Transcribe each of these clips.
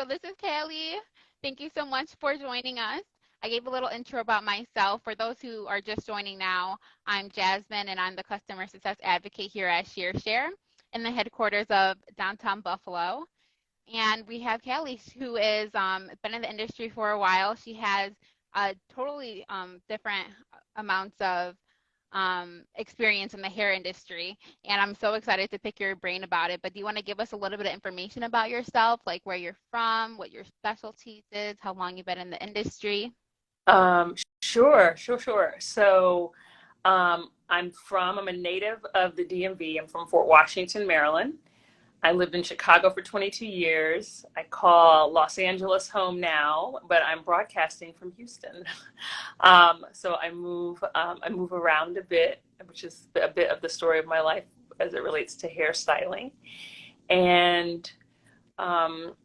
this is Kelly. Thank you so much for joining us. I gave a little intro about myself. For those who are just joining now, I'm Jasmine, and I'm the Customer Success Advocate here at ShearShare in the headquarters of downtown Buffalo. And we have Kelly, who is been in the industry for a while. She has totally different amounts of experience in the hair industry, and I'm so excited to pick your brain about it. But do you want to give us a little bit of information about yourself, like where you're from, what your specialties is, how long you've been in the industry? Sure. So, I'm a native of the DMV. I'm from Fort Washington, Maryland. I lived in Chicago for 22 years. I call Los Angeles home now, but I'm broadcasting from Houston. So I move around a bit, which is a bit of the story of my life as it relates to hairstyling. And I'm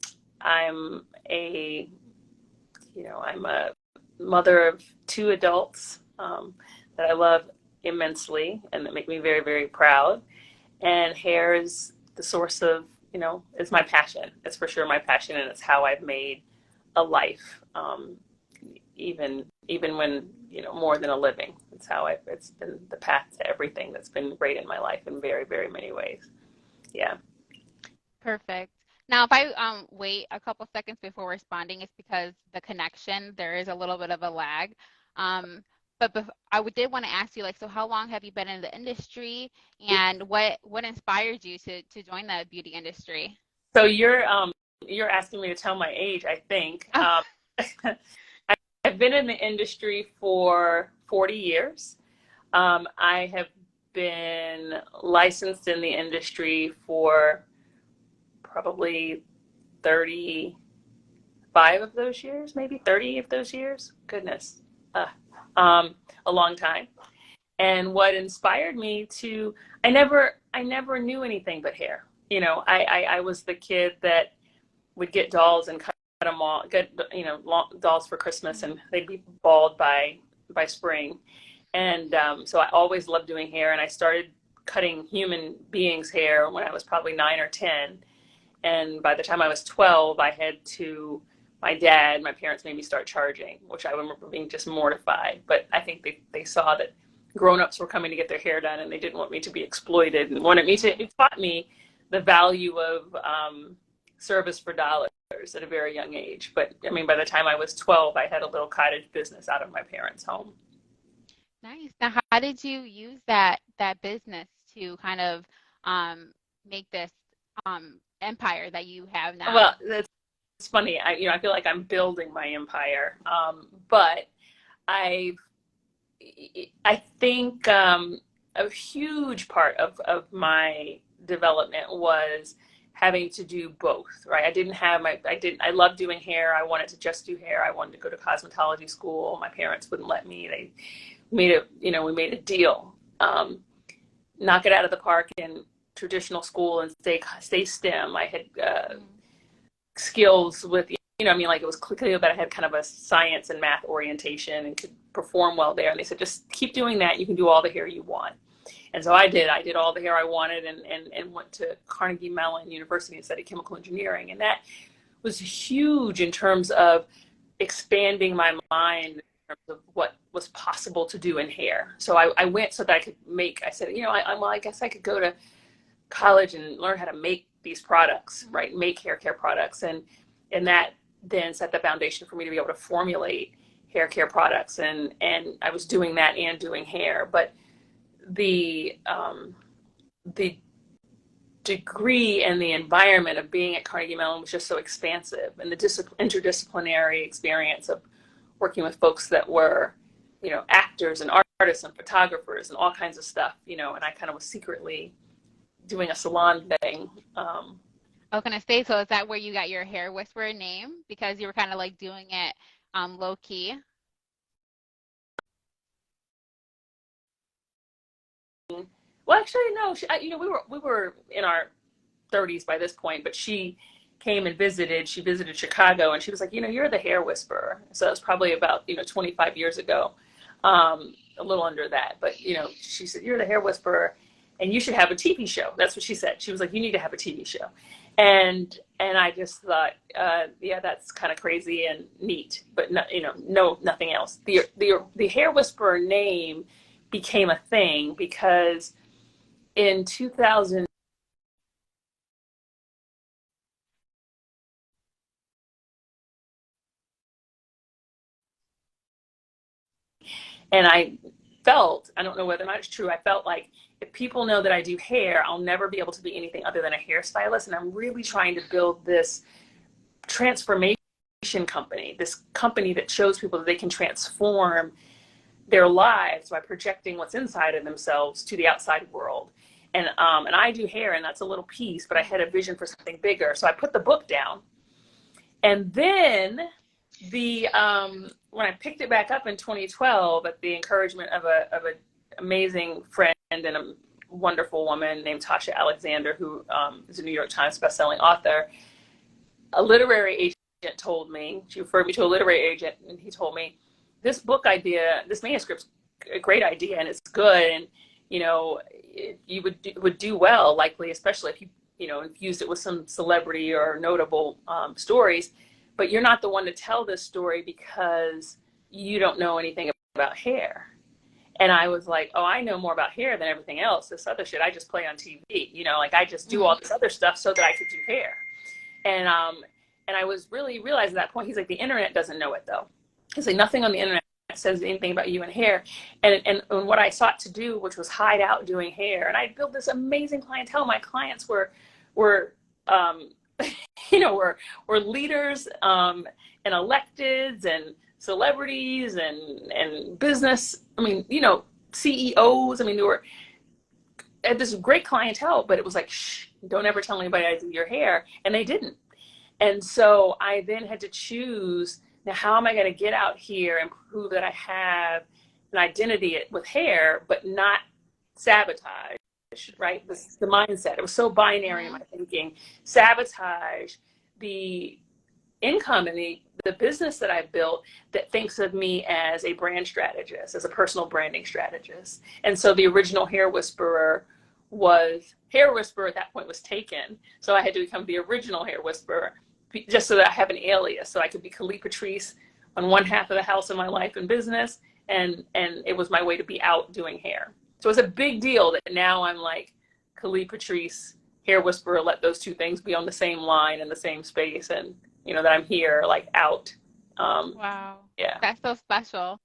a, I'm a mother of two adults that I love immensely and that make me very, very proud. And hair is the source of, it's my passion. It's for sure my passion, and it's how I've made a life, even when, more than a living. It's been the path to everything that's been great in my life in very, very many ways. Yeah. Perfect. Now, if I wait a couple seconds before responding, it's because the connection, there is a little bit of a lag. But did want to ask you, like, so how long have you been in the industry, and what inspired you to join the beauty industry? So you're asking me to tell my age, I think. I've been in the industry for 40 years. I have been licensed in the industry for probably 35 of those years, maybe 30 of those years. Goodness. A long time. And what inspired me to, I never knew anything but hair. I was the kid that would get dolls and cut them all, dolls for Christmas, and they'd be bald by spring. And so I always loved doing hair, and I started cutting human beings' hair when I was probably 9 or 10. And by the time I was 12, my parents made me start charging, which I remember being just mortified. But I think they saw that grown-ups were coming to get their hair done, and they didn't want me to be exploited, and it taught me the value of service for dollars at a very young age. But I mean, by the time I was 12, I had a little cottage business out of my parents' home. Nice. Now, how did you use that business to kind of make this empire that you have now? Well, it's funny. I feel like I'm building my empire, but I think a huge part of my development was having to do both, right? I loved doing hair. I wanted to just do hair. I wanted to go to cosmetology school. My parents wouldn't let me. We made a deal. Knock it out of the park in traditional school and stay STEM. I had skills with, like it was clear that I had kind of a science and math orientation and could perform well there. And they said, just keep doing that. You can do all the hair you want. And so I did all the hair I wanted, and went to Carnegie Mellon University and studied chemical engineering. And that was huge in terms of expanding my mind in terms of what was possible to do in hair. So I went so that I could I said, I guess I could go to college and learn how to make these products, right? Make hair care products. And that then set the foundation for me to be able to formulate hair care products. And I was doing that and doing hair. But the degree and the environment of being at Carnegie Mellon was just so expansive, and the interdisciplinary experience of working with folks that were, actors and artists and photographers and all kinds of stuff, and I kind of was secretly doing a salon thing. I was gonna say, so is that where you got your hair whisperer name, because you were kind of like doing it low key? Well, actually, no. We were in our 30s by this point, but she came and visited. She visited Chicago, and she was like, you're the hair whisperer. So that was probably about 25 years ago, a little under that. But she said, you're the hair whisperer, and you should have a TV show. That's what she said. She was like, you need to have a TV show. And I just thought, yeah, that's kind of crazy and neat, but no, no, nothing else. The Hair Whisperer name became a thing because in 2000, and I don't know whether or not it's true, I felt like if people know that I do hair, I'll never be able to be anything other than a hairstylist. And I'm really trying to build this transformation company, this company that shows people that they can transform their lives by projecting what's inside of themselves to the outside world. And I do hair, and that's a little piece, but I had a vision for something bigger. So I put the book down. And then when I picked it back up in 2012 at the encouragement of an amazing friend and a wonderful woman named Tasha Alexander, who is a New York Times bestselling author, a literary agent told me, she referred me to a literary agent, and he told me, this book idea, this manuscript's a great idea and it's good, and you would do well, likely, especially if you infused it with some celebrity or notable stories, but you're not the one to tell this story because you don't know anything about hair. And I was like, oh, I know more about hair than everything else. This other shit, I just play on TV, like I just do all this other stuff so that I could do hair. And I was really realizing at that point, he's like, the internet doesn't know it though. He's like, nothing on the internet says anything about you and hair. And what I sought to do, which was hide out doing hair. And I built this amazing clientele. My clients were leaders and electeds and celebrities and business. I mean, CEOs. I mean, they had this great clientele, but it was like, shh, don't ever tell anybody I do your hair. And they didn't. And so I then had to choose, now how am I going to get out here and prove that I have an identity with hair, but not sabotage, right? The mindset. It was so binary in my thinking. Sabotage the income and the business that I built that thinks of me as a brand strategist, as a personal branding strategist. And so the original Hair Whisperer at that point was taken. So I had to become the original Hair Whisperer just so that I have an alias. So I could be Patrice on one half of the house in my life and business. And it was my way to be out doing hair. So it's a big deal that now I'm like Patrice, Hair Whisperer, let those two things be on the same line in the same space. And, that I'm here, like out. Wow. Yeah. That's so special.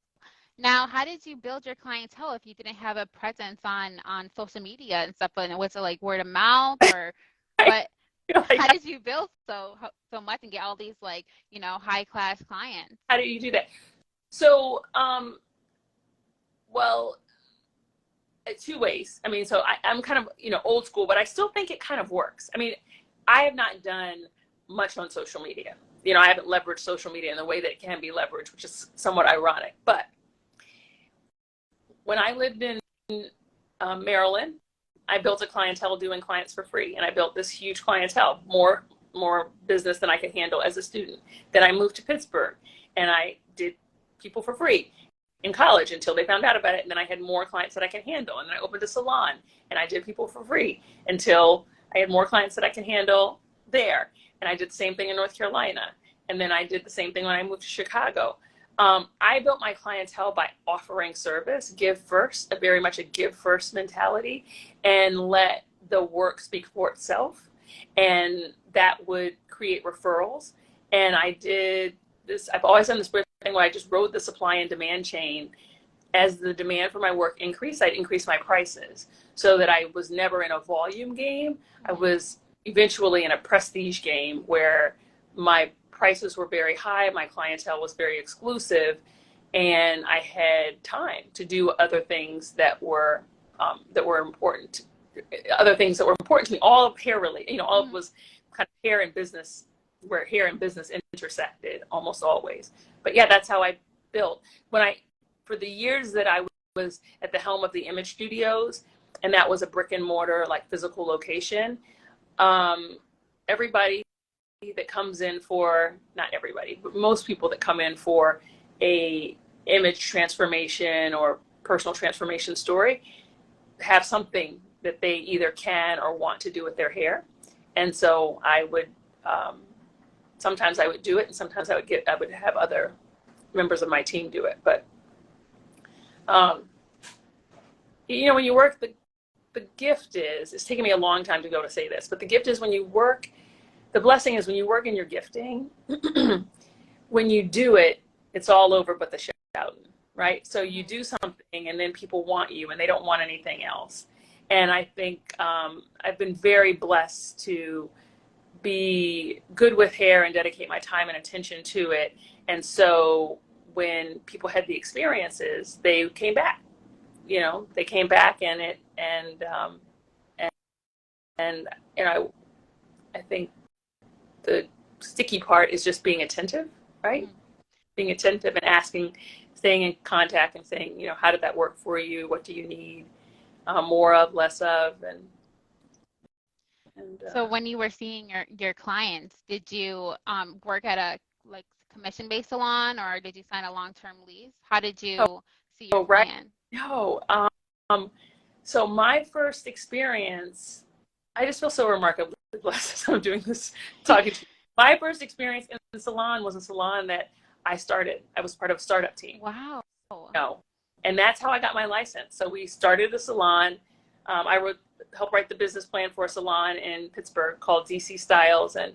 Now, how did you build your clientele if you didn't have a presence on social media and stuff? And was it like word of mouth or what? How did you build so much and get all these high class clients? How do you do that? So, well, two ways. I mean, so I'm kind of, old school, but I still think it kind of works. I mean, I have not done much on social media. I haven't leveraged social media in the way that it can be leveraged, which is somewhat ironic. But when I lived in Maryland, I built a clientele doing clients for free. And I built this huge clientele, more business than I could handle as a student. Then I moved to Pittsburgh and I did people for free in college until they found out about it. And then I had more clients that I can handle. And then I opened a salon and I did people for free until I had more clients that I can handle there. And I did the same thing in North Carolina. And then I did the same thing when I moved to Chicago. I built my clientele by offering service, give first, very much a give first mentality, and let the work speak for itself. And that would create referrals. And I did this, I've always done this weird thing where I just rode the supply and demand chain. As the demand for my work increased, I'd increase my prices so that I was never in a volume game. I was eventually in a prestige game where my prices were very high, my clientele was very exclusive, and I had time to do other things that were important. Other things that were important to me, all of hair related, all of it was kind of hair and business, where hair and business intersected almost always. But yeah, that's how I built. For the years that I was at the helm of the image studios, and that was a brick and mortar, like physical location, everybody that comes in for, not everybody, but most people that come in for a image transformation or personal transformation story have something that they either can or want to do with their hair. And so I would, sometimes I would do it, and sometimes I would have other members of my team do it. But, when you work, the gift is, it's taken me a long time to go to say this, but the gift is when you work, the blessing is when you work in your gifting, when you do it, it's all over but the shouting, right? So you do something and then people want you and they don't want anything else. And I think I've been very blessed to be good with hair and dedicate my time and attention to it. And so when people had the experiences, they came back. They came back and I think the sticky part is just being attentive, right? Mm-hmm. Being attentive and asking, staying in contact and saying, how did that work for you? What do you need more of, less of? So when you were seeing your clients, did you work at a commission-based salon, or did you sign a long-term lease? How did you see your client? No. So my first experience, I just feel so remarkably blessed as I'm doing this, talking to you. My first experience in the salon was a salon that I started. I was part of a startup team. Wow. And that's how I got my license. So we started a salon. I helped write the business plan for a salon in Pittsburgh called DC Styles. And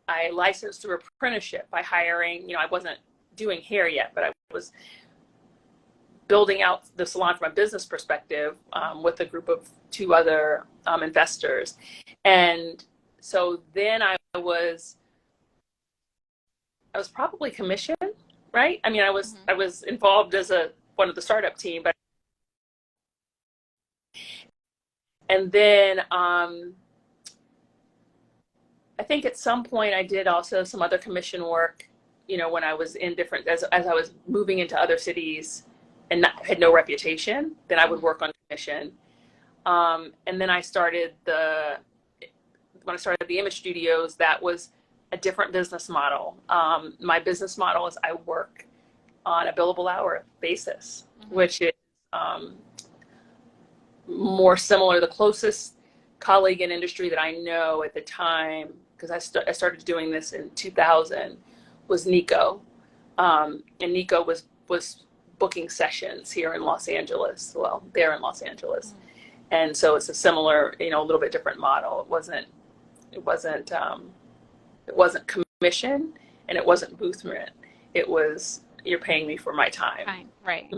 I licensed through apprenticeship by hiring, I wasn't doing hair yet, but I was building out the salon from a business perspective with a group of 2 other investors. And so then I was probably commissioned, right? I mean, I was involved as one of the startup team, and then I think at some point I did also some other commission work, when I was in different, as I was moving into other cities and had no reputation, then I would work on commission. And then when I started the image studios, that was a different business model. My business model is I work on a billable hour basis, which is more similar. The closest colleague in industry that I know at the time, because I started doing this in 2000, was Nico. And Nico was booking sessions here in Los Angeles. Well, they're in Los Angeles. And so it's a similar, a little bit different model. It wasn't commission and it wasn't booth rent. It was, you're paying me for my time. Right.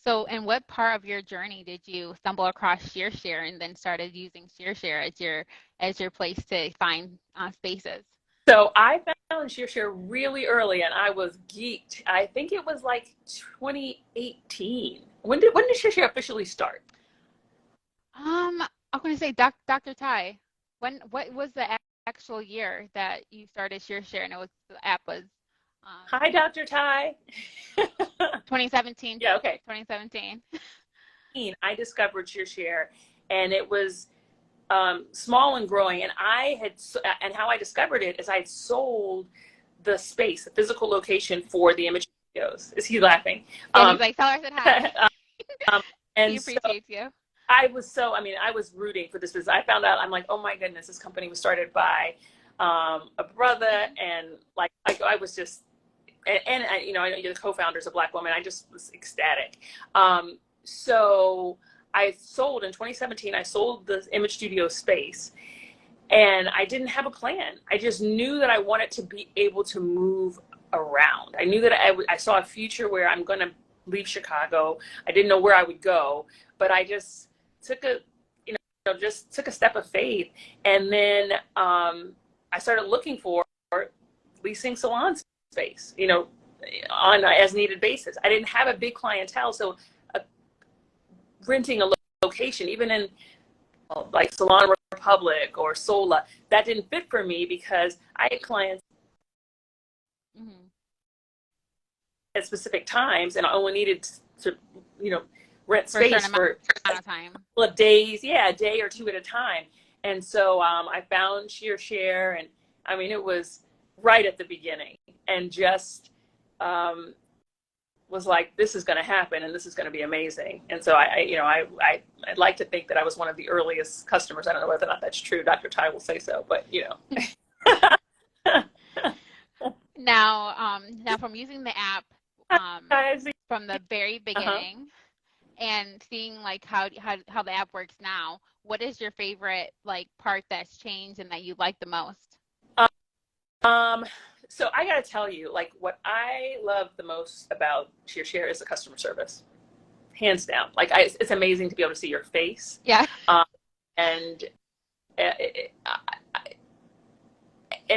So in what part of your journey did you stumble across ShearShare and then started using ShearShare as your place to find spaces? So I found ShearShare really early and I was geeked. I think it was like 2018. When did ShearShare officially start? I'm going to say Dr. Ty. What was the actual year that you started ShearShare and the app was? Hi, Dr. Ty. 2017. Yeah, okay. 2017. I discovered ShearShare, and it was small and growing. And how I discovered it is I had sold the space, the physical location for the image studios. Is he laughing? Yeah, he's like, tell her I said hi. And he appreciates you. I was rooting for this business. I found out, I'm like, oh my goodness, this company was started by a brother, and like I was just, and I know you're the co-founders, a Black woman. I just was ecstatic. So I sold in 2017. I sold the image studio space, and I didn't have a plan. I just knew that I wanted to be able to move around. I knew that I saw a future where I'm going to leave Chicago. I didn't know where I would go, but I just took a step of faith, and then I started looking for leasing salon space, on an as needed basis. I didn't have a big clientele, so renting a location, even in like Salon Republic or Sola, that didn't fit for me because I had clients at specific times, and I only needed to, rent space for a time. Couple of days, a day or 2 at a time. And so I found ShearShare, and I mean, it was right at the beginning, and just was like, this is going to happen and this is going to be amazing. And so I'd like to think that I was one of the earliest customers. I don't know whether or not that's true. Dr. Ty will say so, but Now from using the app from the very beginning and seeing like how the app works now, what is your favorite like part that's changed and that you like the most? So I got to tell you, like, what I love the most about ShearShare is the customer service, hands down. Like, it's amazing to be able to see your face. Yeah. And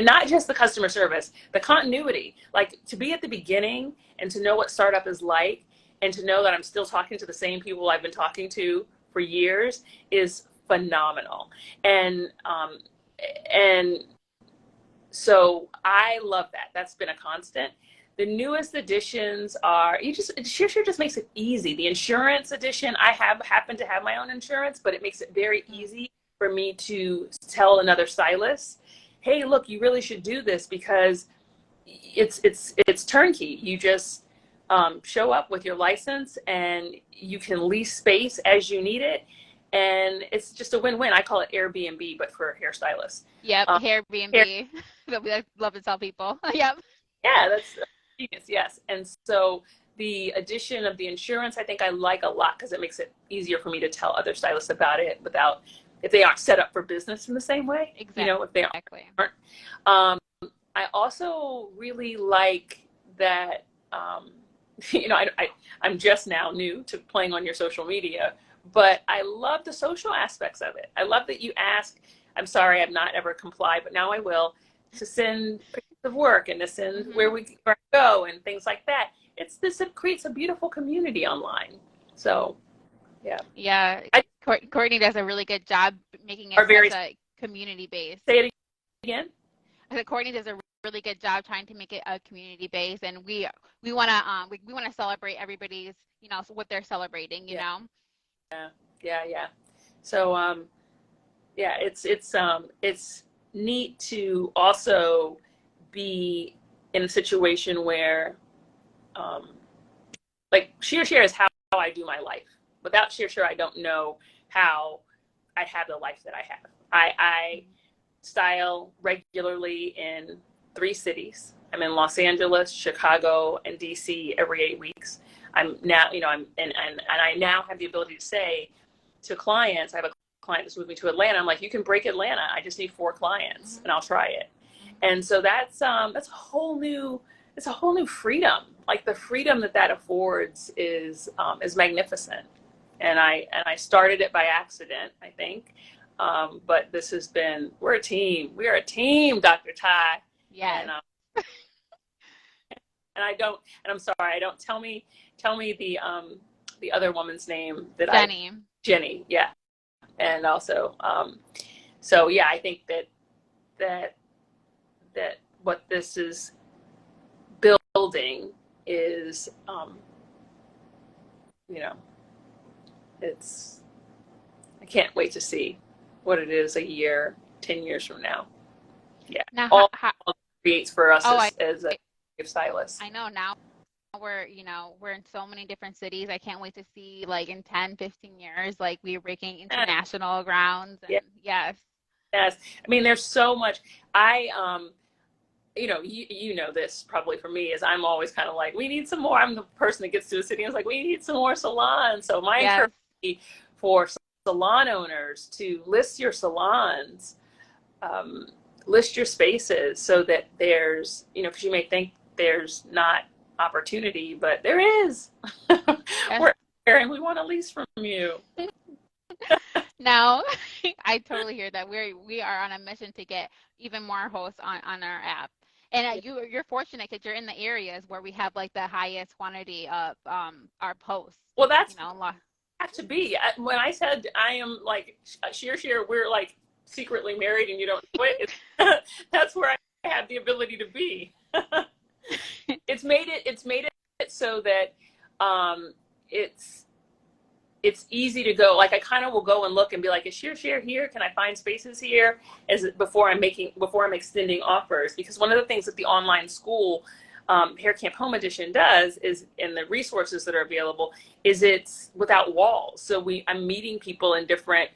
not just the customer service, the continuity, like to be at the beginning and to know what startup is like and to know that I'm still talking to the same people I've been talking to for years is phenomenal. And so I love that. That's been a constant. The newest additions are, ShearShare just makes it easy. The insurance edition, I happen to have my own insurance, but it makes it very easy for me to tell another stylist, hey, look, you really should do this because it's turnkey. You just show up with your license and you can lease space as you need it. And it's just a win-win. I call it Airbnb, but for hairstylists. Yep, Airbnb. That we love to tell people. Yep. Yeah, that's genius. Yes. And so the addition of the insurance, I think I like a lot because it makes it easier for me to tell other stylists about it if they aren't set up for business in the same way. Exactly. If they aren't. I also really like that, I'm just now new to playing on your social media, but I love the social aspects of it. I love that you ask, I'm sorry, I've not ever complied, but now I will, to send pictures of work and to send where we go and things like that. It creates a beautiful community online. So, yeah. Yeah. Courtney does a really good job making it such a community base. Say it again. I said Courtney does a really good job trying to make it a community base, and we want to celebrate everybody's what they're celebrating. You know. Yeah. So it's neat to also be in a situation where like ShearShare is how I do my life. Without ShearShare, I don't know how I have the life that I have. I style regularly in 3 cities. I'm in Los Angeles, Chicago, and DC every 8 weeks. I'm now, and I now have the ability to say to clients, I have a client that's moving to Atlanta. I'm like, you can break Atlanta. I just need 4 clients and I'll try it. And so that's a whole new freedom. Like the freedom that affords is magnificent. And I started it by accident, I think. But this has been, we're a team. We are a team, Dr. Ty. Yeah. And I'm sorry, I don't tell me the other woman's name that Jenny. Yeah. And also, so yeah, I think that what this is building is, I can't wait to see what it is 10 years from now. Yeah. Now, all it creates for us as a stylist. I know now we're in so many different cities. I can't wait to see like in 10, 15 years, like we're breaking international grounds. And yes. I mean, there's so much. You know this probably for me is I'm always kind of like, we need some more. I'm the person that gets to a city and is like, we need some more salons. So my encouragement for salon owners to list your salons, list your spaces so that there's, because you may think there's not opportunity, but there is. We're here and we want to lease from you. No, I totally hear that. We are on a mission to get even more hosts on our app. And you're fortunate because you're in the areas where we have like the highest quantity of our posts. Well, that's have to be. When I said I am like ShearShare, we're like secretly married and you don't know it. That's where I have the ability to be. It's made it so that it's easy to go. Like I kind of will go and look and be like, is ShearShare here? Can I find spaces here? Before I'm extending offers? Because one of the things at the online school, Hair Camp Home Edition does is, and the resources that are available, is it's without walls. So I'm meeting people in different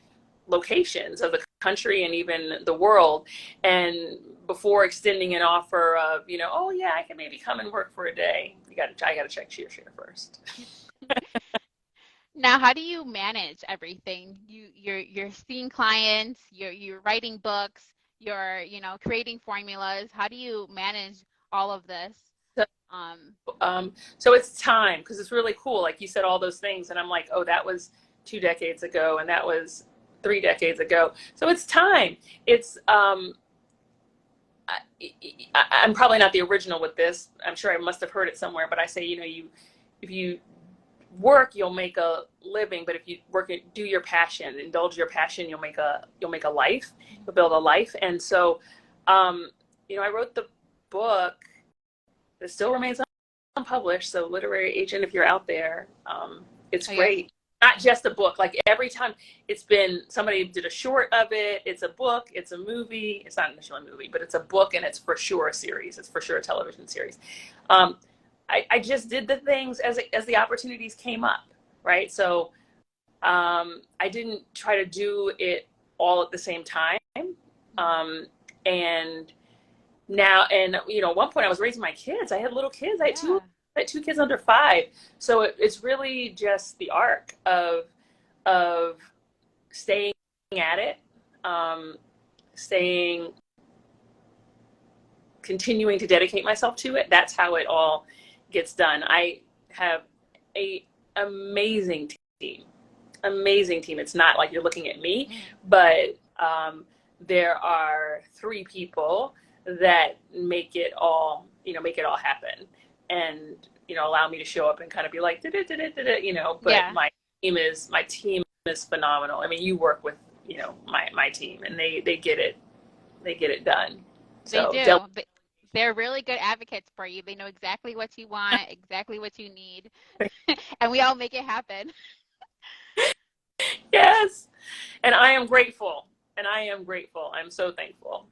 locations of the country and even the world. And before extending an offer of, oh yeah, I can maybe come and work for a day, I got to check ShearShare first. Now, how do you manage everything? You're seeing clients, you're writing books, you're, creating formulas. How do you manage all of this? So, Um, so it's time, because it's really cool. Like you said, all those things, and I'm like, oh, that was 2 decades ago, and that was 3 decades ago. So it's time. It's I'm probably not the original with this. I'm sure I must have heard it somewhere, but I say, if you work, you'll make a living, but if you work, do your passion, indulge your passion, you'll make a life, you'll build a life. And so, I wrote the book that still remains unpublished. So literary agent, if you're out there, it's great. Not just a book. Like every time it's been, somebody did a short of it. It's a book. It's a movie. It's not initially a movie, but it's a book, and it's for sure a series. It's for sure a television series. I just did the things as the opportunities came up, right? So I didn't try to do it all at the same time. And now, and at one point I was raising my kids. I had little kids. I had two kids under 5. So it's really just the arc of staying at it, continuing to dedicate myself to it. That's how it all gets done. I have a amazing team. It's not like you're looking at me, but there are 3 people that make it all happen, and allow me to show up and kind of be like, but my team is phenomenal. I mean, you work with my team, and they get it done. So they do. They're really good advocates for you. They know exactly what you want, exactly what you need, and we all make it happen. Yes, and I am grateful. I'm so thankful.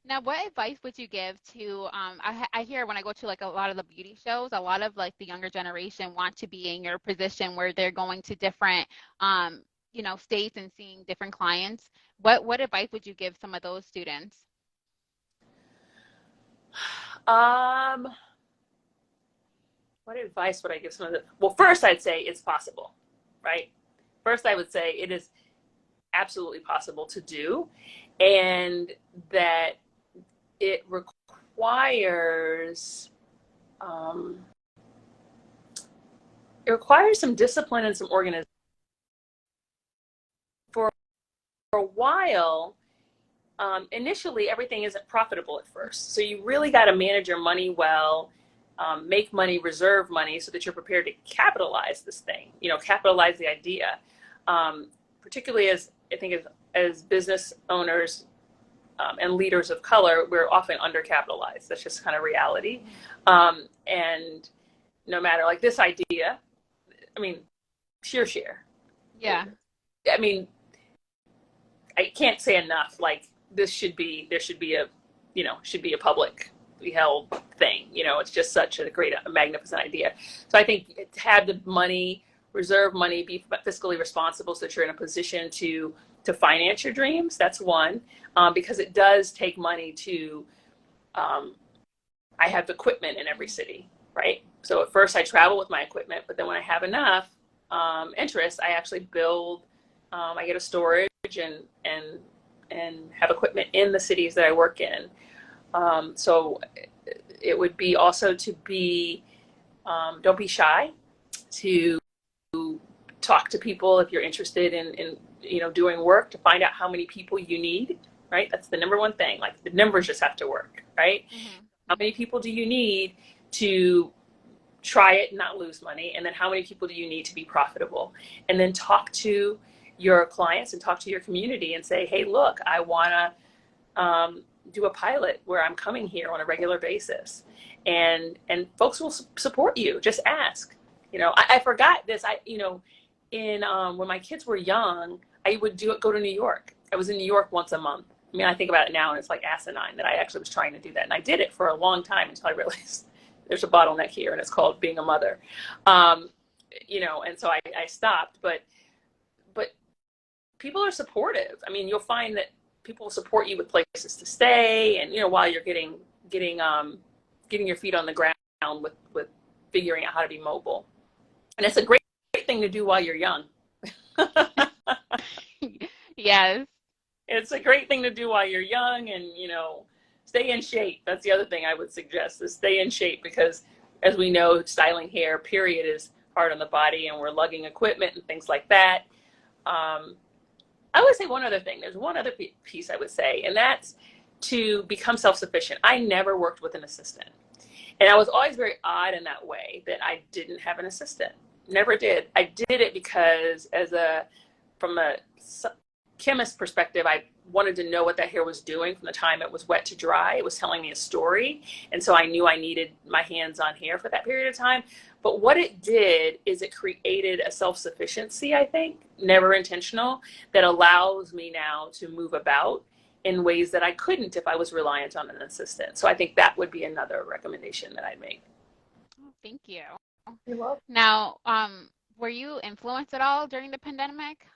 Now, what advice would you give to, I hear when I go to like a lot of the beauty shows, a lot of like the younger generation want to be in your position where they're going to different, states and seeing different clients. What advice would you give some of those students? What advice would I give some of them? Well, first I'd say it's possible, right? First I would say it is absolutely possible to do, and that it requires some discipline and some organization. For a while, initially everything isn't profitable at first, so you really got to manage your money well, make money, reserve money, so that you're prepared to capitalize this thing. Capitalize the idea, particularly as I think as business owners. And leaders of color, we're often undercapitalized. That's just kind of reality. And no matter, like, this idea, I mean, ShearShare. Yeah. I mean, I can't say enough. Like, there should be a publicly held thing. It's just such a great, magnificent idea. So I think to have the money, reserve money, be fiscally responsible, so that you're in a position to finance your dreams. That's one, because it does take money to, I have equipment in every city, right? So at first I travel with my equipment, but then when I have enough interest, I actually build, I get a storage and have equipment in the cities that I work in. So it would be also to be, don't be shy to talk to people if you're interested in doing work, to find out how many people you need, right? That's the number one thing. Like, the numbers just have to work, right? Mm-hmm. How many people do you need to try it and not lose money? And then how many people do you need to be profitable? And then talk to your clients and talk to your community and say, hey, look, I want to do a pilot where I'm coming here on a regular basis. And folks will support you. Just ask. I forgot this. When my kids were young, I would go to New York. I was in New York once a month. I mean, I think about it now, and it's like asinine that I actually was trying to do that. And I did it for a long time until I realized there's a bottleneck here, and it's called being a mother. You know, and so I stopped, but people are supportive. I mean, you'll find that people will support you with places to stay, and, you know, while you're getting your feet on the ground with figuring out how to be mobile. And it's a great thing to do while you're young. Yes. It's a great thing to do while you're young, and, you know, stay in shape. That's the other thing I would suggest, is stay in shape, because as we know, styling hair, period, is hard on the body, and we're lugging equipment and things like that. I would say one other thing. There's one other piece I would say, and that's to become self-sufficient. I never worked with an assistant. And I was always very odd in that way, that I didn't have an assistant. Never did. I did it because from a chemist perspective, I wanted to know what that hair was doing from the time it was wet to dry. It was telling me a story. And so I knew I needed my hands on hair for that period of time. But what it did is it created a self-sufficiency, I think, never intentional, that allows me now to move about in ways that I couldn't if I was reliant on an assistant. So I think that would be another recommendation that I'd make. Oh, thank you. You're welcome. Now, were you influenced at all during the pandemic?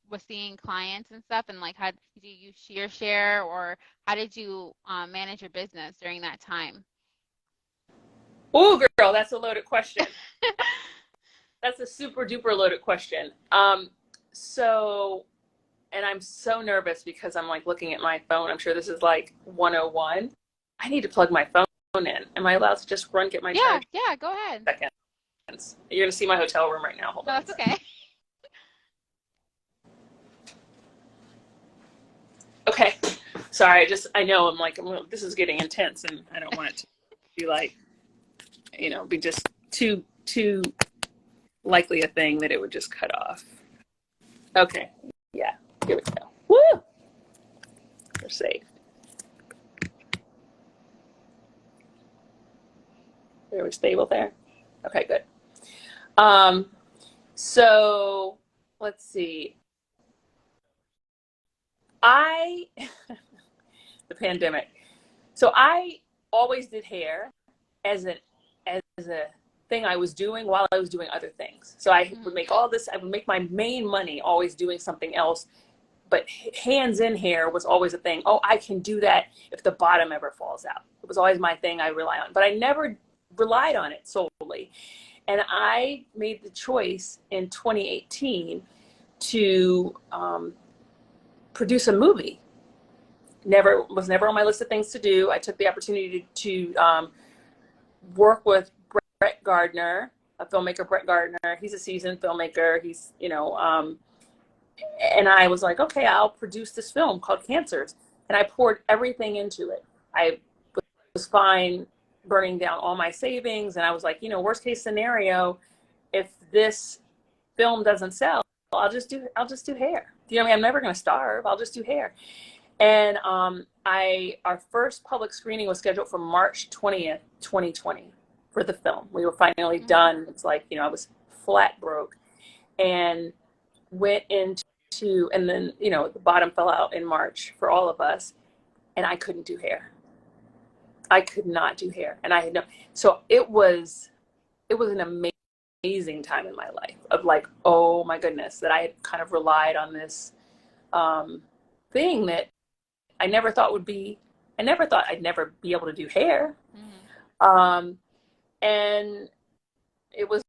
With seeing clients and stuff, and like, how did you use ShearShare, or how did you manage your business during that time? Oh, girl, that's a loaded question. That's a super duper loaded question. So, and I'm so nervous because I'm like looking at my phone. I'm sure this is like 101. I need to plug my phone in. Am I allowed to just get my charge? Yeah, go ahead. Seconds. You're gonna see my hotel room right now. Hold on. No, that's okay. Okay. Sorry, I know I'm like, this is getting intense, and I don't want it to be like, you know, be just too likely a thing that it would just cut off. Okay. Yeah. Here we go. Woo! We're safe. Are we stable there? Okay, good. So let's see. The pandemic. So I always did hair as a thing I was doing while I was doing other things. So I would make I would make my main money always doing something else, but hands in hair was always a thing. Oh, I can do that if the bottom ever falls out. It was always my thing I rely on, but I never relied on it solely. And I made the choice in 2018 to produce a movie. Was never on my list of things to do. I took the opportunity to work with Brett Gardner, a filmmaker. Brett Gardner, he's a seasoned filmmaker. He's, you know, and I was like, okay, I'll produce this film called Cancers. And I poured everything into it. I was fine burning down all my savings. And I was like, you know, worst case scenario, if this film doesn't sell, I'll just do hair. You know what I mean? I'm never going to starve. I'll just do hair. And our first public screening was scheduled for March 20th, 2020 for the film. We were finally done. It's like, you know, I was flat broke, and went into, and then, you know, the bottom fell out in March for all of us, and I couldn't do hair. I could not do hair. And I had so it was an amazing time in my life of like, oh my goodness, that I had kind of relied on this thing that I never thought I'd never be able to do hair. And it was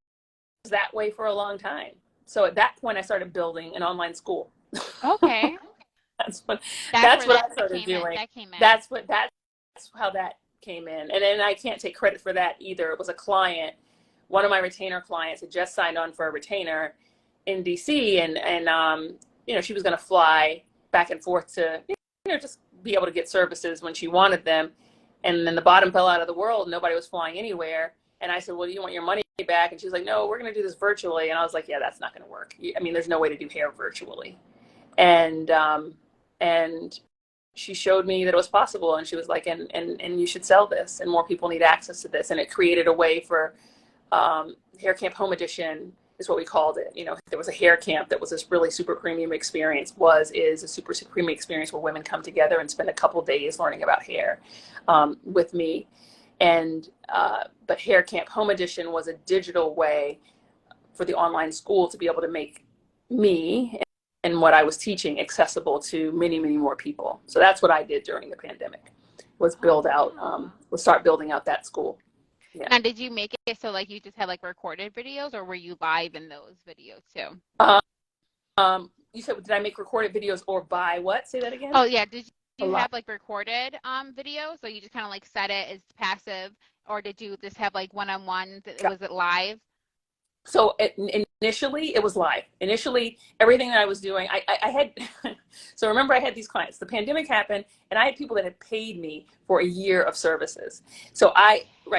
that way for a long time. So at that point I started building an online school. Okay. That's what I started doing. That's how that came in. And then I can't take credit for that either. It was a client. One of my retainer clients had just signed on for a retainer in DC, and you know, she was going to fly back and forth to, you know, just be able to get services when she wanted them. And then the bottom fell out of the world. Nobody was flying anywhere. And I said, well, do you want your money back? And she was like, no, we're going to do this virtually. And I was like, yeah, that's not going to work. I mean, there's no way to do hair virtually. And she showed me that it was possible. And she was like, and you should sell this, and more people need access to this. And it created a way for Hair Camp Home Edition is what we called it. You know, there was a hair camp that was this really super premium experience, is a super premium experience where women come together and spend a couple days learning about hair with me. And but Hair Camp Home Edition was a digital way for the online school to be able to make me and what I was teaching accessible to many, many more people. So that's what I did during the pandemic, was start building out that school. Yeah. Now, did you make it so like you just had like recorded videos, or were you live in those videos too? You said, did I make recorded videos or buy what? Say that again. Oh yeah, did you have like recorded videos, so you just kind of like set it as passive, or did you just have like one-on-one? Was it live? So initially it was live. Initially, everything that I was doing, I had, so remember I had these clients, the pandemic happened and I had people that had paid me for a year of services. So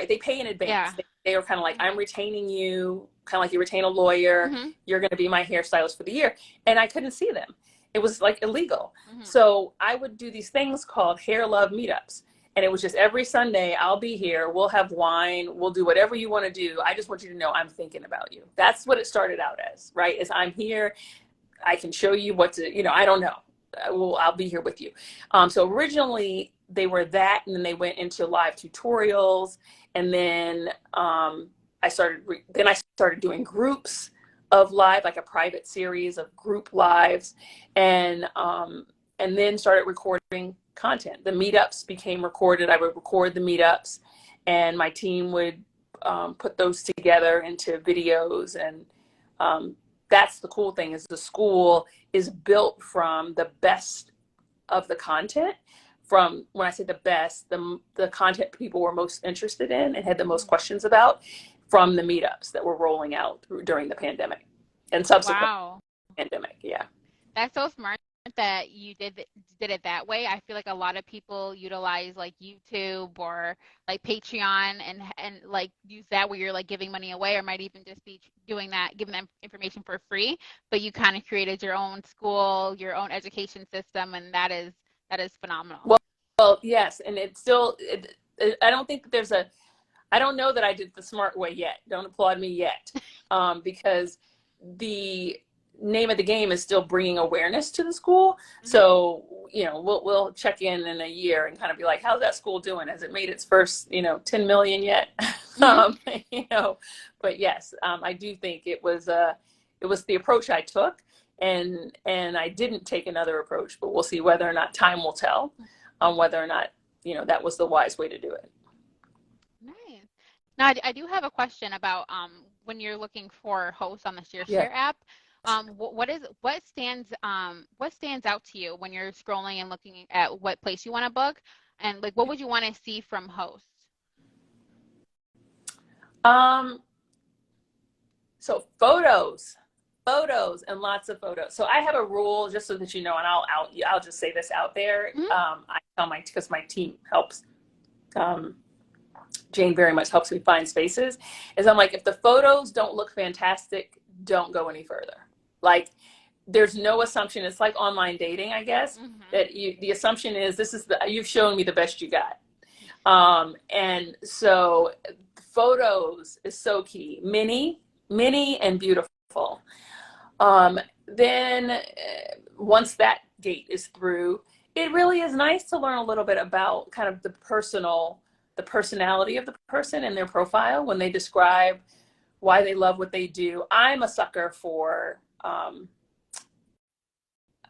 they pay in advance. Yeah. They were kind of like, I'm retaining you, kind of like you retain a lawyer. Mm-hmm. You're going to be my hairstylist for the year. And I couldn't see them. It was like illegal. Mm-hmm. So I would do these things called hair love meetups. And it was just every Sunday, I'll be here. We'll have wine. We'll do whatever you want to do. I just want you to know I'm thinking about you. That's what it started out as, right? Is I'm here. I can show you what to, I don't know. I'll be here with you. So originally they were that, and then they went into live tutorials. And then I started doing groups of live, like a private series of group lives, and then started recording content. The meetups became recorded. I would record the meetups, and my team would put those together into videos. And that's the cool thing, is the school is built from the best of the content. From, when I say the best, the content people were most interested in and had the most questions about, from the meetups that were rolling out during the pandemic and subsequent pandemic. Yeah. That's so smart that you did it that way. I feel like a lot of people utilize like YouTube or like Patreon and like use that where you're like giving money away, or might even just be doing that, giving them information for free. But you kind of created your own school, your own education system, and that is phenomenal. Well, yes, and it's still. I don't think that I don't know that I did the smart way yet. Don't applaud me yet, because the name of the game is still bringing awareness to the school. Mm-hmm. So, we'll check in a year and kind of be like, how's that school doing? Has it made its first, 10 million yet? Mm-hmm. But yes, I do think it was the approach I took, and I didn't take another approach, but we'll see whether or not time will tell on whether or not, that was the wise way to do it. Nice. Now, I do have a question about when you're looking for hosts on the ShearShare app. What stands out to you when you're scrolling and looking at what place you want to book, and like what would you want to see from hosts? So photos and lots of photos. So I have a rule, just so that you know, and I'll just say this out there. Mm-hmm. I tell because my team helps. Jane very much helps me find spaces. Is I'm like, if the photos don't look fantastic, don't go any further. Like, there's no assumption. It's like online dating, I guess. Mm-hmm. That the assumption is you've shown me the best you got. And so photos is so key. Many and beautiful. Then once that gate is through, it really is nice to learn a little bit about kind of the personality of the person and their profile when they describe why they love what they do. I'm a sucker for,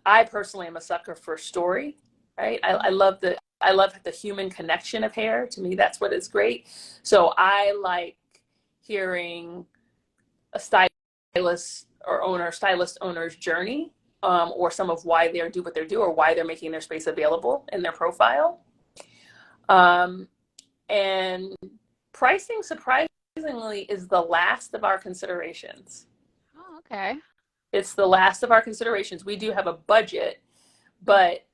I personally am a sucker for story, right? I love the human connection of hair. To me, that's what is great. So I like hearing a stylist owner's journey, or some of why they do what they do, or why they're making their space available in their profile. And pricing, surprisingly, is the last of our considerations. Oh, okay. It's the last of our considerations. We do have a budget, but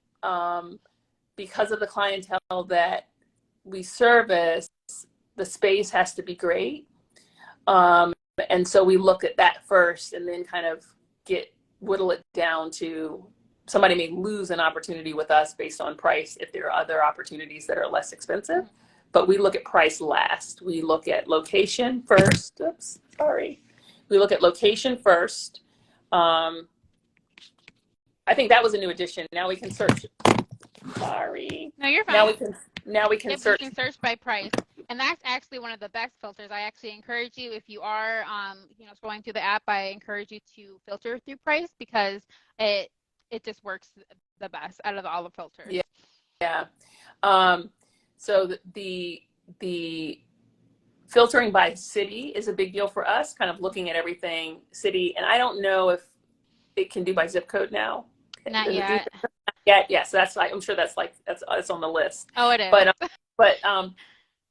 because of the clientele that we service, the space has to be great. And so we look at that first, and then kind of whittle it down to, somebody may lose an opportunity with us based on price if there are other opportunities that are less expensive. But we look at price last. We look at location first. Oops, sorry. We look at location first. I think that was a new addition. Now we can search. Sorry. No, you're fine. Now we can. now we can Yep, you search. can search by price. And that's actually one of the best filters. I actually encourage you, if you are, scrolling through the app, I encourage you to filter through price because it it just works the best out of all the filters. Yeah. Yeah. Um, so the filtering by city is a big deal for us, kind of looking at everything city. And I don't know if it can do by zip code now. Not Does it do yet. zip code? Yeah, yes, that's like, I'm sure that's on the list. Oh, it is. But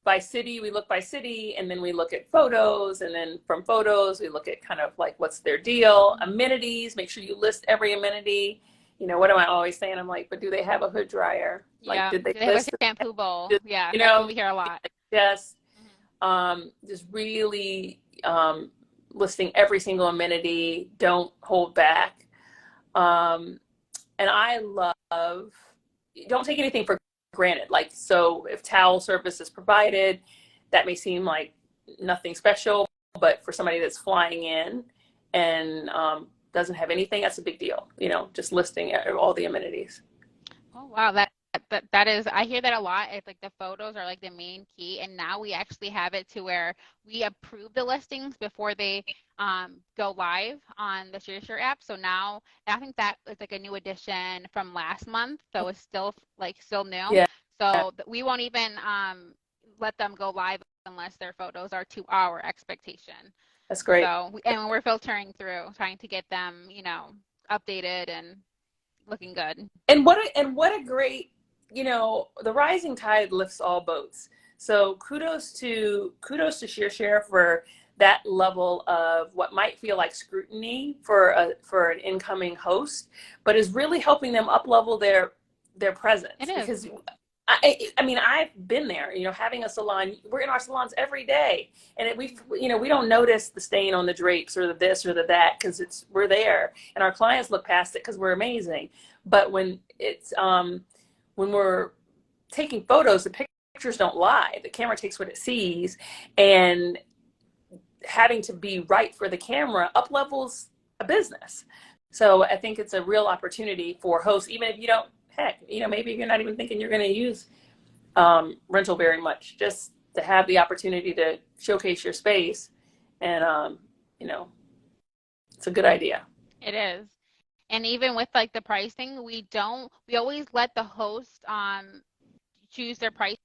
by city, we look by city, and then we look at photos, and then from photos, we look at kind of like what's their deal, amenities. Make sure you list every amenity. What am I always saying? I'm like, but do they have a hood dryer? Like, Yeah. did they Do they have a list? shampoo bowl? Just, Yeah, you that's what know, we hear a lot. yes, Hmm. just really listing every single amenity. Don't hold back. Um, and I love, don't take anything for granted. Like, so if towel service is provided, that may seem like nothing special, but for somebody that's flying in and doesn't have anything, that's a big deal. Just listing all the amenities. Oh wow, that is, I hear that a lot. It's like the photos are like the main key, and now we actually have it to where we approve the listings before they go live on the ShearShare app. So now I think that is like a new addition from last month, so it's still still new. Yeah, So we won't even let them go live unless their photos are to our expectation. that's great. So and we're filtering through, trying to get them, updated and looking good. And what a great, the rising tide lifts all boats. So kudos to ShearShare for that level of what might feel like scrutiny for an incoming host, but is really helping them up level their It presence. is. Because I mean, I've been there, having a salon. We're in our salons every day, and we don't notice the stain on the drapes or the this or the that because we're there, and our clients look past it because we're amazing. But when we're taking photos, the pictures don't lie. The camera takes what it sees, and having to be right for the camera up levels a business. So I think it's a real opportunity for hosts, even if you don't. Heck, maybe you're not even thinking you're going to use rental very much, just to have the opportunity to showcase your space. And it's a good idea. It is. And even with like the pricing, we always let the host choose their pricing,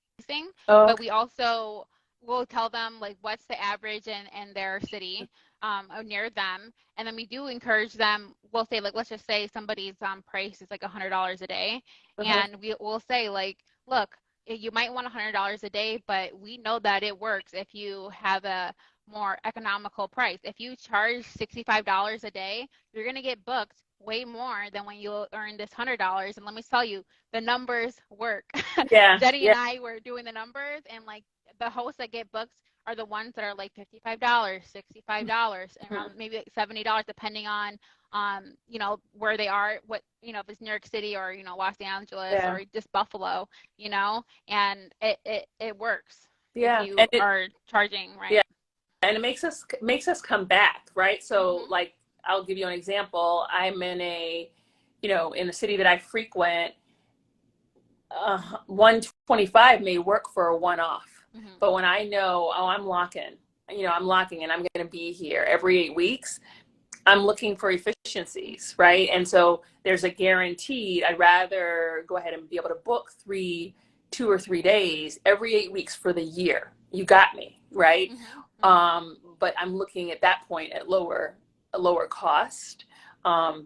Oh, but we also will tell them like what's the average in their city, or near them. And then we do encourage them. We'll say, like, let's just say somebody's price is like $100 a day, uh-huh. and will say like, look, you might want $100 a day, but we know that it works if you have a more economical price. If you charge $65 a day, you're gonna get booked way more than when you earn this $100. And let me tell you, the numbers work. Yeah, Jenny and yeah, I were doing the numbers, and like the hosts that get booked are the ones that are like $55, $65, and mhm. around maybe like $70, depending on where they are, what if it's New York City or Los Angeles Yeah, or just Buffalo, and it works if yeah, you are charging yeah, right. and it makes us come back, right? So, Hmm. like, I'll give you an example. I'm in a city that I frequent. 125 may work for a one-off, Hmm. but when I know, oh, I'm locking and I'm going to be here every 8 weeks, I'm looking for efficiencies, right? And so there's a guaranteed, I'd rather go ahead and be able to book 2 or 3 days every 8 weeks for the year. You got me, right? Hmm. Hmm. But I'm looking at that point at a lower cost,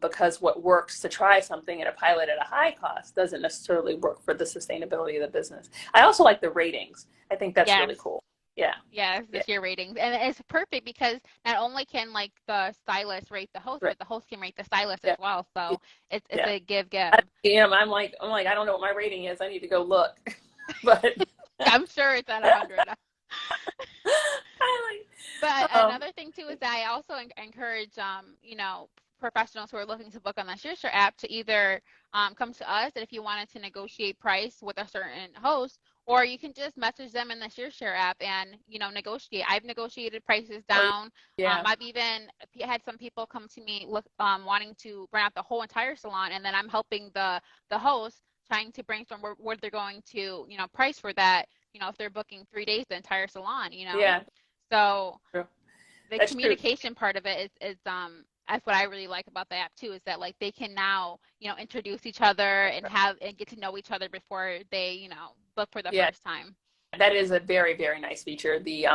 because what works to try something at a pilot at a high cost doesn't necessarily work for the sustainability of the business. I also like the ratings. I think that's Yes. really cool. Yeah. Yes, Yeah. the sheer ratings. And it's perfect because not only can like the stylist rate the host, Right. but the host can rate the stylist as Yeah. well. So it's Yeah. a give. I'm like, I don't know what my rating is. I need to go look. But I'm sure it's at 100. I But like, another thing too is that I also encourage, professionals who are looking to book on the ShearShare app to either come to us, and if you wanted to negotiate price with a certain host, or you can just message them in the ShearShare app and negotiate. I've negotiated prices oh down. yeah, I've even had some people come to me wanting to rent out the whole entire salon, and then I'm helping the host trying to brainstorm what they're going to, price for that, if they're booking 3 days, the entire salon, Yeah. So True. the That's true. communication part of it is that's what I really like about the app too, is that like they can now, introduce each other and get to know each other before they, book for the Yeah. first time. That is a very, very nice feature. The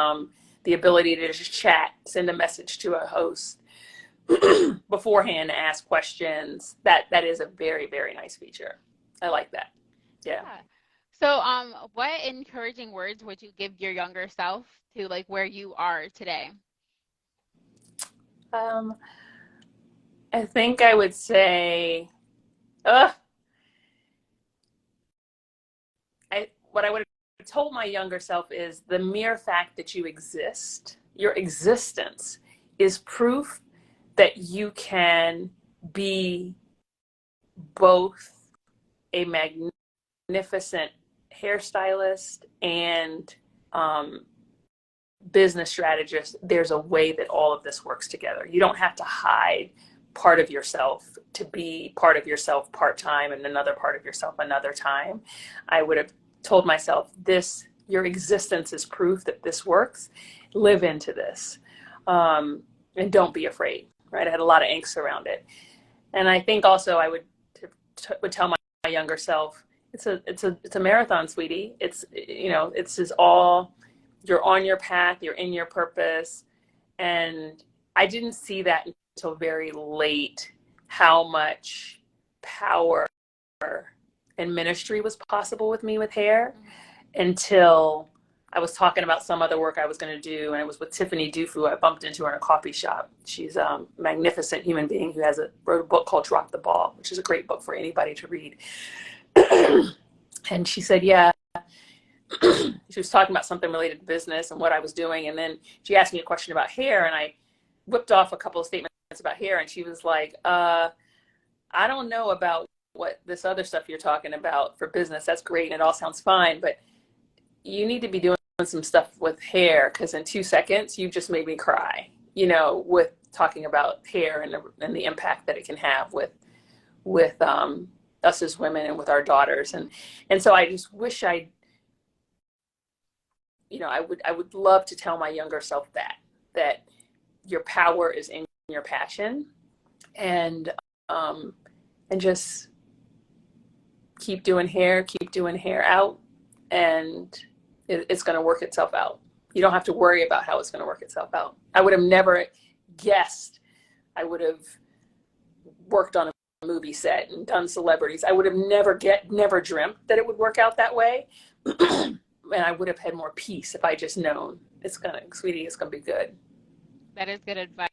ability to just chat, send a message to a host beforehand, ask questions. That is a very, very nice feature. I like that. Yeah. Yeah. So, what encouraging words would you give your younger self to like where you are today? Um, I think I would say, uh, what I would have told my younger self is the mere fact that you exist, your existence, is proof that you can be both a magnificent hairstylist and um, business strategist. There's a way that all of this works together. You don't have to hide part of yourself to be part of yourself part-time and another part of yourself another time. I would have told myself, your existence is proof that this works. Live into this, and don't be afraid. Right? I had a lot of angst around it, and I think also I would tell my younger self, it's a marathon, sweetie. It's just all, you're on your path, you're in your purpose. And I didn't see that until very late, how much power and ministry was possible with me with hair, until I was talking about some other work I was going to do, and it was with Tiffany Dufu. I bumped into her in a coffee shop. She's a magnificent human being who wrote a book called Drop the Ball, which is a great book for anybody to read. And she said, yeah, she was talking about something related to business and what I was doing. And then she asked me a question about hair, and I whipped off a couple of statements about hair. And she was like, I don't know about what this other stuff you're talking about for business. That's great. And it all sounds fine, but you need to be doing some stuff with hair, because in 2 seconds, you just made me cry, with talking about hair and the impact that it can have with us as women and with our daughters. And so I just wish I would love to tell my younger self that your power is in your passion, and just keep doing hair out, and it's going to work itself out. You don't have to worry about how it's going to work itself out. I would have never guessed I would have worked on a movie set and done celebrities. I would have never dreamt that it would work out that way. And I would have had more peace if I just known sweetie, it's going to be good. That is good advice.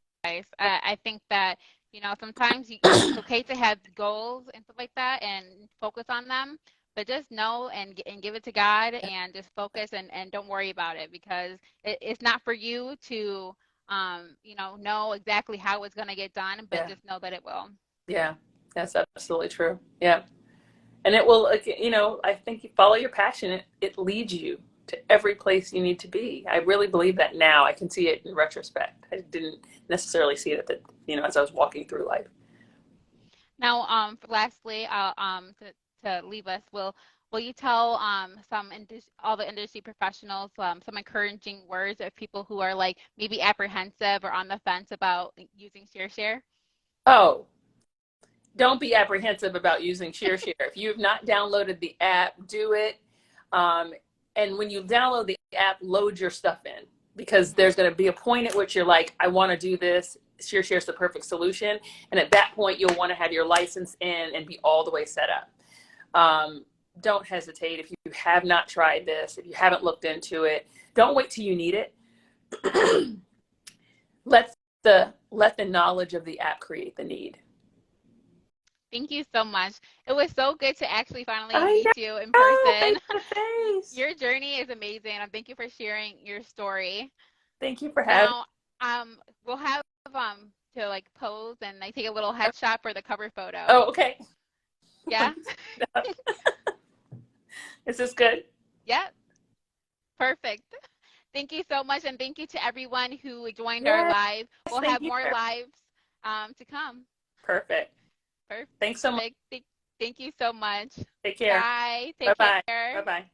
I think that, sometimes it's okay to have goals and stuff like that and focus on them, but just know and give it to God and just focus and don't worry about it, because it's not for you to, know exactly how it's going to get done, but Yeah. just know that it will. Yeah, that's absolutely true. Yeah. And it will, I think you follow your passion. It leads you to every place you need to be. I really believe that now. I can see it in retrospect. I didn't necessarily see it as I was walking through life. Now, lastly, to leave us, will you tell all the industry professionals some encouraging words of people who are like maybe apprehensive or on the fence about using ShearShare? Oh, don't be apprehensive about using ShearShare. If you have not downloaded the app, do it. And when you download the app, load your stuff in, because there's going to be a point at which you're like, I want to do this. ShearShare is the perfect solution. And at that point, you'll want to have your license in and be all the way set up. Don't hesitate. If you have not tried this, if you haven't looked into it, don't wait till you need it. Let the knowledge of the app create the need. Thank you so much. It was so good to actually finally I meet you in person. Face to face. Your journey is amazing, and thank you for sharing your story. Thank you for having. Now, we'll have to like pose and like take a little headshot for the cover photo. Oh, okay. Yeah. Is this good? Yeah. Perfect. Thank you so much, and thank you to everyone who joined our Yes, live. We'll have you. more lives to come. Perfect. Perfect. Thanks so much. Thank you so much. Take care. Bye. Bye Take bye. care. Bye bye.